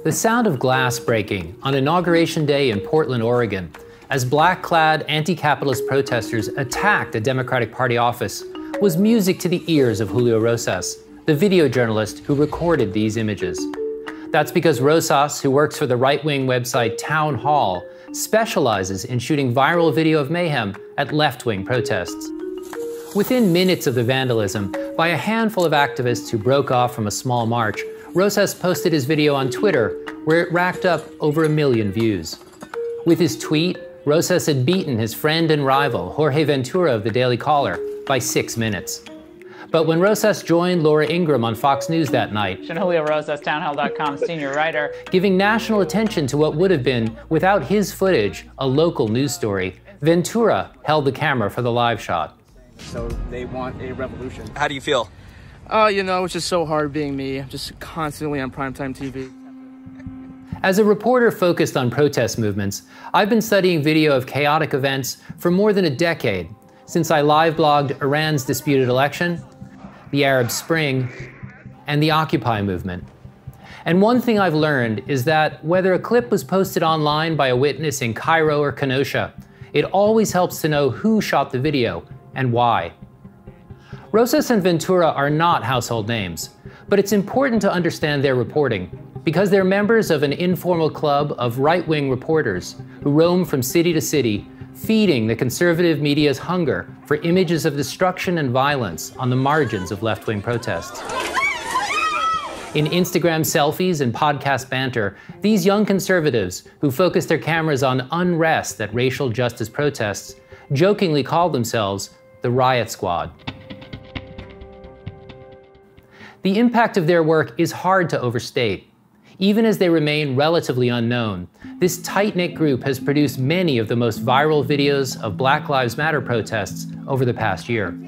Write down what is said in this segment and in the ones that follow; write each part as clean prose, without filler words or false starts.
The sound of glass breaking on Inauguration Day in Portland, Oregon, as black-clad anti-capitalist protesters attacked a Democratic Party office, was music to the ears of Julio Rosas, the video journalist who recorded these images. That's because Rosas, who works for the right-wing website Town Hall, specializes in shooting viral video of mayhem at left-wing protests. Within minutes of the vandalism, by a handful of activists who broke off from a small march, Rosas posted his video on Twitter, where it racked up over 1 million views. With his tweet, Rosas had beaten his friend and rival, Jorge Ventura of the Daily Caller, by 6 minutes. But when Rosas joined Laura Ingraham on Fox News that night, Julio Rosas, townhall.com senior writer, giving national attention to what would have been, without his footage, a local news story, Ventura held the camera for the live shot. So they want a revolution. How do you feel? It's just so hard being me. I'm just constantly on primetime TV. As a reporter focused on protest movements, I've been studying video of chaotic events for more than a decade, since I live blogged Iran's disputed election, the Arab Spring, and the Occupy movement. And one thing I've learned is that whether a clip was posted online by a witness in Cairo or Kenosha, it always helps to know who shot the video and why. Rosas and Ventura are not household names, but it's important to understand their reporting because they're members of an informal club of right-wing reporters who roam from city to city, feeding the conservative media's hunger for images of destruction and violence on the margins of left-wing protests. In Instagram selfies and podcast banter, these young conservatives who focus their cameras on unrest at racial justice protests jokingly call themselves the Riot Squad. The impact of their work is hard to overstate. Even as they remain relatively unknown, this tight-knit group has produced many of the most viral videos of Black Lives Matter protests over the past year.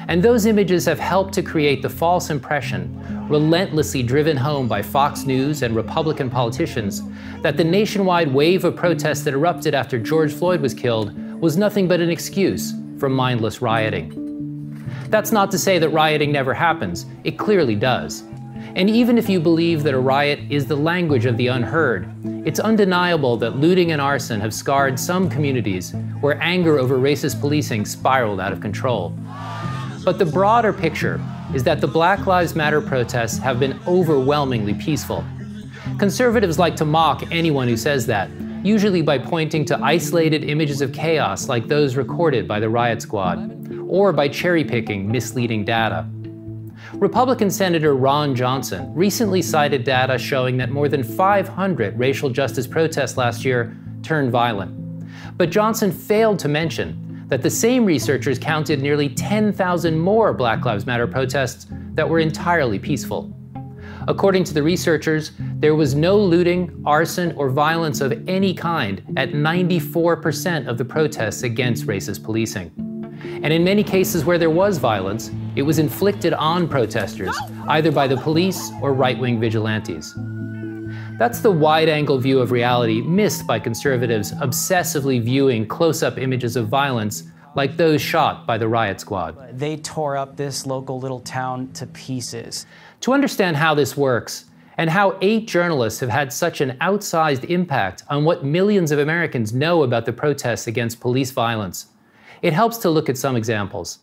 And those images have helped to create the false impression, relentlessly driven home by Fox News and Republican politicians, that the nationwide wave of protests that erupted after George Floyd was killed was nothing but an excuse for mindless rioting. That's not to say that rioting never happens. It clearly does. And even if you believe that a riot is the language of the unheard, it's undeniable that looting and arson have scarred some communities where anger over racist policing spiraled out of control. But the broader picture is that the Black Lives Matter protests have been overwhelmingly peaceful. Conservatives like to mock anyone who says that, usually by pointing to isolated images of chaos like those recorded by the Riot Squad, or by cherry-picking misleading data. Republican Senator Ron Johnson recently cited data showing that more than 500 racial justice protests last year turned violent. But Johnson failed to mention that the same researchers counted nearly 10,000 more Black Lives Matter protests that were entirely peaceful. According to the researchers, there was no looting, arson, or violence of any kind at 94% of the protests against racist policing. And in many cases where there was violence, it was inflicted on protesters, either by the police or right-wing vigilantes. That's the wide-angle view of reality missed by conservatives obsessively viewing close-up images of violence like those shot by the Riot Squad. They tore up this local little town to pieces. To understand how this works, and how 8 journalists have had such an outsized impact on what millions of Americans know about the protests against police violence, it helps to look at some examples.